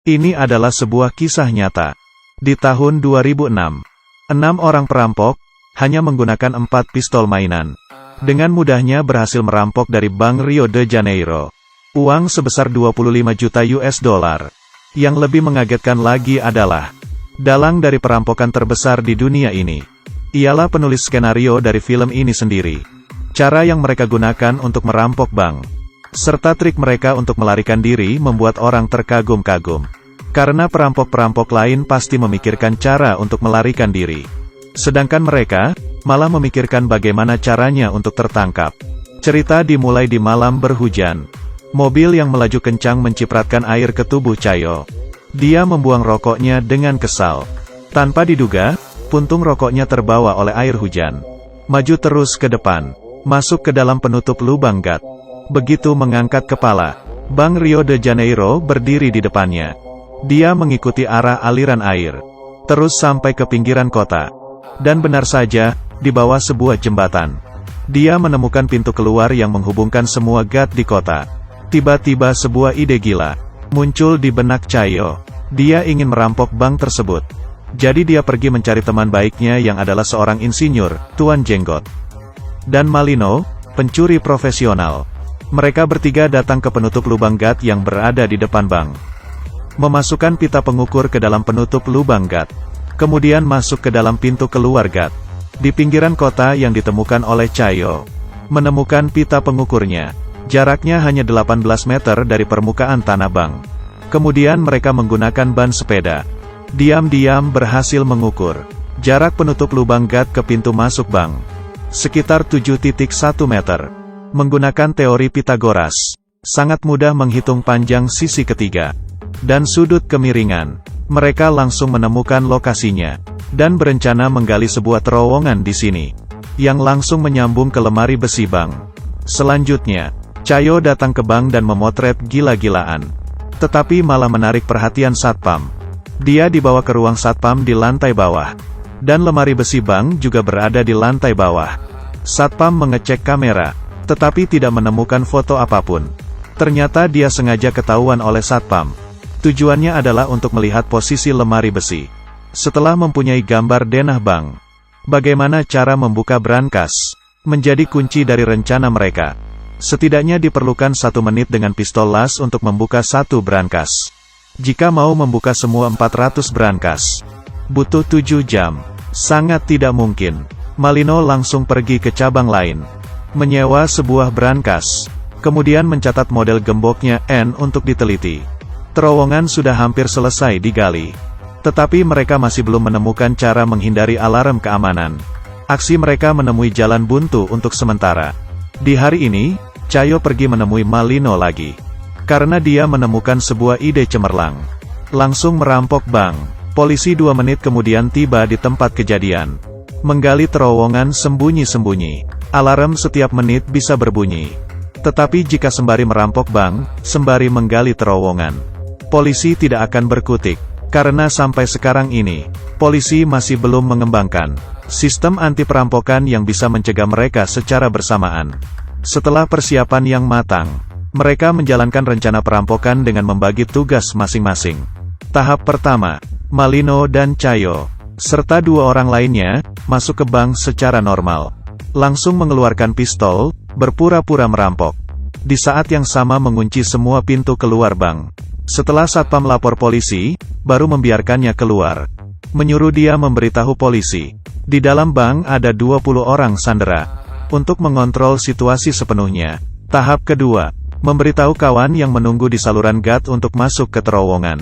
Ini adalah sebuah kisah nyata. Di tahun 2006, 6 orang perampok, hanya menggunakan 4 pistol mainan, dengan mudahnya berhasil merampok dari Bank Rio de Janeiro. Uang sebesar 25 juta US dollar. Yang lebih mengagetkan lagi adalah, dalang dari perampokan terbesar di dunia ini, ialah penulis skenario dari film ini sendiri. Cara yang mereka gunakan untuk merampok bank, serta trik mereka untuk melarikan diri membuat orang terkagum-kagum. Karena perampok-perampok lain pasti memikirkan cara untuk melarikan diri. Sedangkan mereka, malah memikirkan bagaimana caranya untuk tertangkap. Cerita dimulai di malam berhujan. Mobil yang melaju kencang mencipratkan air ke tubuh Chayo. Dia membuang rokoknya dengan kesal. Tanpa diduga, puntung rokoknya terbawa oleh air hujan. Maju terus ke depan, masuk ke dalam penutup lubang gat. Begitu mengangkat kepala, Bank Rio de Janeiro berdiri di depannya. Dia mengikuti arah aliran air, terus sampai ke pinggiran kota. Dan benar saja, di bawah sebuah jembatan, dia menemukan pintu keluar yang menghubungkan semua gat di kota. Tiba-tiba sebuah ide gila muncul di benak Chayo. Dia ingin merampok bank tersebut. Jadi dia pergi mencari teman baiknya yang adalah seorang insinyur, Tuan Jenggot, dan Malino, pencuri profesional. Mereka bertiga datang ke penutup lubang gat yang berada di depan bank. Memasukkan pita pengukur ke dalam penutup lubang gat. Kemudian masuk ke dalam pintu keluar gat. Di pinggiran kota yang ditemukan oleh Chayo, menemukan pita pengukurnya. Jaraknya hanya 18 meter dari permukaan tanah bank. Kemudian mereka menggunakan ban sepeda. Diam-diam berhasil mengukur jarak penutup lubang gat ke pintu masuk bank. Sekitar 7,1 meter. Menggunakan teori Pythagoras, sangat mudah menghitung panjang sisi ketiga dan sudut kemiringan. Mereka langsung menemukan lokasinya, dan berencana menggali sebuah terowongan di sini, yang langsung menyambung ke lemari besi bank. Selanjutnya, Chayo datang ke bank dan memotret gila-gilaan. Tetapi malah menarik perhatian satpam. Dia dibawa ke ruang satpam di lantai bawah, dan lemari besi bank juga berada di lantai bawah. Satpam mengecek kamera, tetapi tidak menemukan foto apapun. Ternyata dia sengaja ketahuan oleh satpam. Tujuannya adalah untuk melihat posisi lemari besi. Setelah mempunyai gambar denah bank, bagaimana cara membuka brankas, menjadi kunci dari rencana mereka. Setidaknya diperlukan 1 menit dengan pistol las untuk membuka 1 brankas. Jika mau membuka semua 400 brankas, butuh 7 jam. Sangat tidak mungkin. Malino langsung pergi ke cabang lain, menyewa sebuah brankas, kemudian mencatat model gemboknya N untuk diteliti. Terowongan sudah hampir selesai digali, tetapi mereka masih belum menemukan cara menghindari alarm keamanan. Aksi mereka menemui jalan buntu untuk sementara. Di hari ini, Chayo pergi menemui Malino lagi, karena dia menemukan sebuah ide cemerlang. Langsung merampok bank. Polisi 2 menit kemudian tiba di tempat kejadian, menggali terowongan sembunyi-sembunyi. Alarm setiap menit bisa berbunyi. Tetapi jika sembari merampok bank, sembari menggali terowongan, polisi tidak akan berkutik. Karena sampai sekarang ini, polisi masih belum mengembangkan sistem anti perampokan yang bisa mencegah mereka secara bersamaan. Setelah persiapan yang matang, mereka menjalankan rencana perampokan dengan membagi tugas masing-masing. Tahap pertama, Malino dan Chayo, serta 2 orang lainnya, masuk ke bank secara normal. Langsung mengeluarkan pistol, berpura-pura merampok. Di saat yang sama mengunci semua pintu keluar bank. Setelah satpam lapor polisi, baru membiarkannya keluar. Menyuruh dia memberitahu polisi. Di dalam bank ada 20 orang sandera. Untuk mengontrol situasi sepenuhnya. Tahap kedua, memberitahu kawan yang menunggu di saluran gat untuk masuk ke terowongan.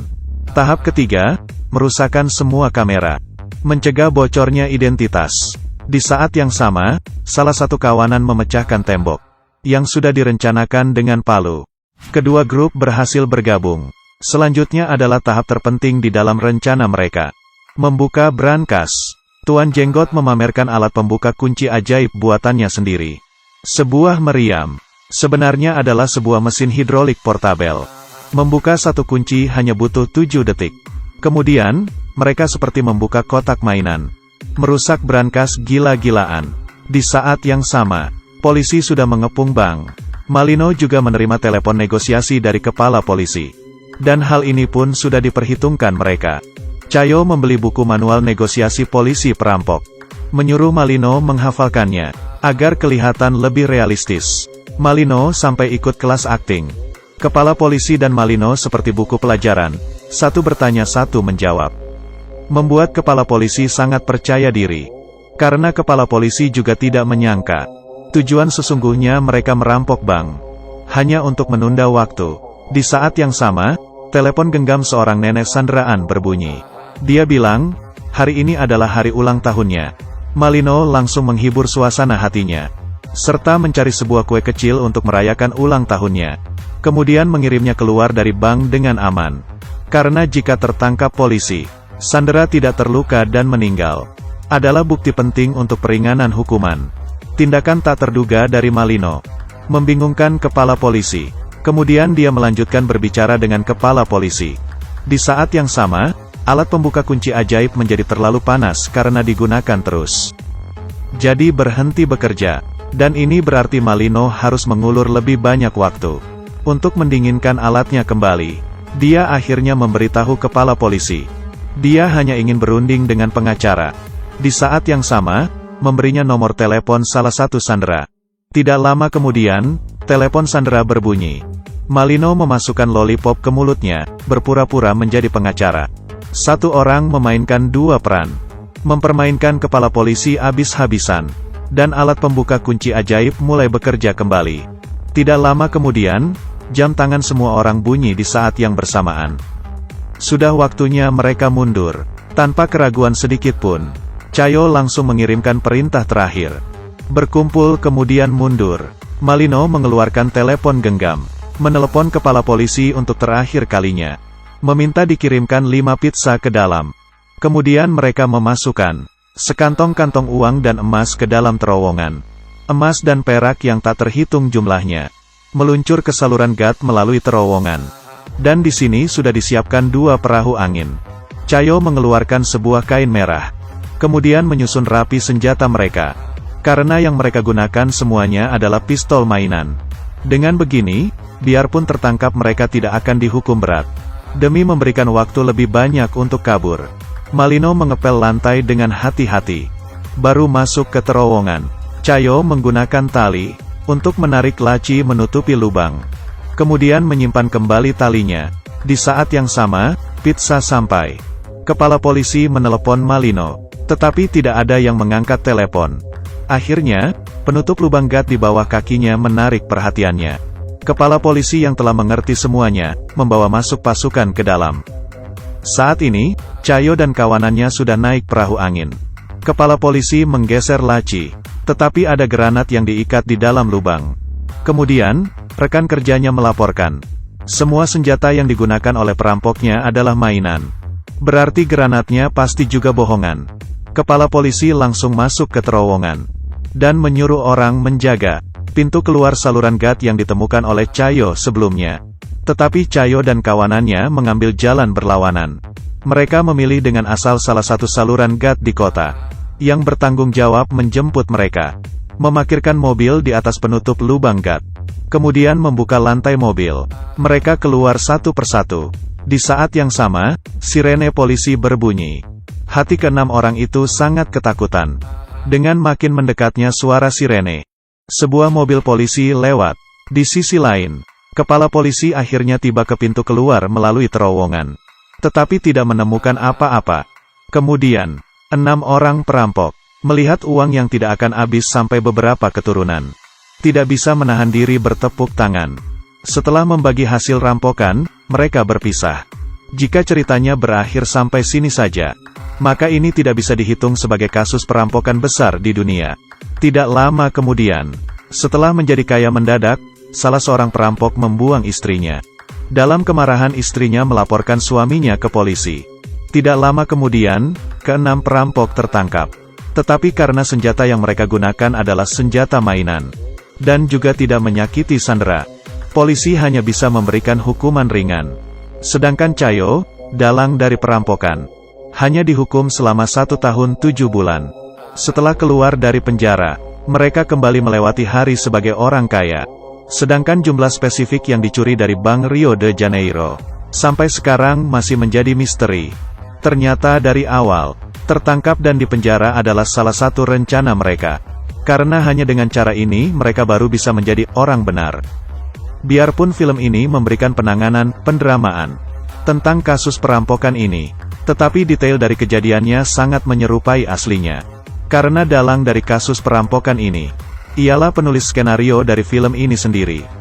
Tahap ketiga, merusakkan semua kamera. Mencegah bocornya identitas. Di saat yang sama, salah satu kawanan memecahkan tembok, yang sudah direncanakan dengan palu. Kedua grup berhasil bergabung. Selanjutnya adalah tahap terpenting di dalam rencana mereka. Membuka brankas. Tuan Jenggot memamerkan alat pembuka kunci ajaib buatannya sendiri. Sebuah meriam. Sebenarnya adalah sebuah mesin hidrolik portabel. Membuka 1 kunci hanya butuh 7 detik. Kemudian, mereka seperti membuka kotak mainan. Merusak brankas gila-gilaan. Di saat yang sama, polisi sudah mengepung bank. Malino juga menerima telepon negosiasi dari kepala polisi. Dan hal ini pun sudah diperhitungkan mereka. Cayo membeli buku manual negosiasi polisi perampok. Menyuruh Malino menghafalkannya, agar kelihatan lebih realistis. Malino sampai ikut kelas akting. Kepala polisi dan Malino seperti buku pelajaran, satu bertanya satu menjawab. Membuat kepala polisi sangat percaya diri. Karena kepala polisi juga tidak menyangka, tujuan sesungguhnya mereka merampok bank. Hanya untuk menunda waktu. Di saat yang sama, telepon genggam seorang nenek sandraan berbunyi. Dia bilang, hari ini adalah hari ulang tahunnya. Malino langsung menghibur suasana hatinya, serta mencari sebuah kue kecil untuk merayakan ulang tahunnya. Kemudian mengirimnya keluar dari bank dengan aman. Karena jika tertangkap polisi, Sandra tidak terluka dan meninggal. Adalah bukti penting untuk peringanan hukuman. Tindakan tak terduga dari Malino membingungkan kepala polisi. Kemudian dia melanjutkan berbicara dengan kepala polisi. Di saat yang sama, alat pembuka kunci ajaib menjadi terlalu panas karena digunakan terus. Jadi berhenti bekerja. Dan ini berarti Malino harus mengulur lebih banyak waktu untuk mendinginkan alatnya kembali. Dia akhirnya memberitahu kepala polisi. Dia hanya ingin berunding dengan pengacara. Di saat yang sama, memberinya nomor telepon salah satu sandera. Tidak lama kemudian, telepon sandera berbunyi. Malino memasukkan lollipop ke mulutnya, berpura-pura menjadi pengacara. Satu orang memainkan dua peran. Mempermainkan kepala polisi habis-habisan. Dan alat pembuka kunci ajaib mulai bekerja kembali. Tidak lama kemudian, jam tangan semua orang bunyi di saat yang bersamaan. Sudah waktunya mereka mundur. Tanpa keraguan sedikit pun, Cayo langsung mengirimkan perintah terakhir. Berkumpul kemudian mundur. Malino mengeluarkan telepon genggam. Menelepon kepala polisi untuk terakhir kalinya. Meminta dikirimkan 5 pizza ke dalam. Kemudian mereka memasukkan sekantong-kantong uang dan emas ke dalam terowongan. Emas dan perak yang tak terhitung jumlahnya meluncur ke saluran gas melalui terowongan. Dan di sini sudah disiapkan 2 perahu angin. Cayo mengeluarkan sebuah kain merah. Kemudian menyusun rapi senjata mereka. Karena yang mereka gunakan semuanya adalah pistol mainan. Dengan begini, biarpun tertangkap mereka tidak akan dihukum berat. Demi memberikan waktu lebih banyak untuk kabur, Malino mengepel lantai dengan hati-hati. Baru masuk ke terowongan, Cayo menggunakan tali untuk menarik laci menutupi lubang. Kemudian menyimpan kembali talinya. Di saat yang sama, pizza sampai. Kepala polisi menelepon Malino, tetapi tidak ada yang mengangkat telepon. Akhirnya, penutup lubang gat di bawah kakinya menarik perhatiannya. Kepala polisi yang telah mengerti semuanya, membawa masuk pasukan ke dalam. Saat ini, Cayo dan kawanannya sudah naik perahu angin. Kepala polisi menggeser laci, tetapi ada granat yang diikat di dalam lubang. Kemudian, rekan kerjanya melaporkan, semua senjata yang digunakan oleh perampoknya adalah mainan. Berarti granatnya pasti juga bohongan. Kepala polisi langsung masuk ke terowongan, dan menyuruh orang menjaga pintu keluar saluran gas yang ditemukan oleh Cayo sebelumnya. Tetapi Cayo dan kawanannya mengambil jalan berlawanan. Mereka memilih dengan asal salah satu saluran gas di kota, yang bertanggung jawab menjemput mereka. Memarkirkan mobil di atas penutup lubang gas. Kemudian membuka lantai mobil. Mereka keluar satu persatu. Di saat yang sama, sirene polisi berbunyi. Hati ke-6 orang itu sangat ketakutan. Dengan makin mendekatnya suara sirene, sebuah mobil polisi lewat. Di sisi lain, kepala polisi akhirnya tiba ke pintu keluar melalui terowongan. Tetapi tidak menemukan apa-apa. Kemudian, 6 orang perampok melihat uang yang tidak akan habis sampai beberapa keturunan. Tidak bisa menahan diri bertepuk tangan. Setelah membagi hasil rampokan, mereka berpisah. Jika ceritanya berakhir sampai sini saja, maka ini tidak bisa dihitung sebagai kasus perampokan besar di dunia. Tidak lama kemudian, setelah menjadi kaya mendadak, salah seorang perampok membuang istrinya. Dalam kemarahan istrinya melaporkan suaminya ke polisi. Tidak lama kemudian, ke-6 perampok tertangkap. Tetapi karena senjata yang mereka gunakan adalah senjata mainan, dan juga tidak menyakiti sandera, polisi hanya bisa memberikan hukuman ringan. Sedangkan Cayo, dalang dari perampokan, hanya dihukum selama 1 tahun 7 bulan. Setelah keluar dari penjara, mereka kembali melewati hari sebagai orang kaya. Sedangkan jumlah spesifik yang dicuri dari Bank Rio de Janeiro Sampai sekarang masih menjadi misteri. Ternyata dari awal, tertangkap dan dipenjara adalah salah satu rencana mereka. Karena hanya dengan cara ini mereka baru bisa menjadi orang benar. Biarpun film ini memberikan penanganan, pendramaan tentang kasus perampokan ini, tetapi detail dari kejadiannya sangat menyerupai aslinya. Karena dalang dari kasus perampokan ini, ialah penulis skenario dari film ini sendiri.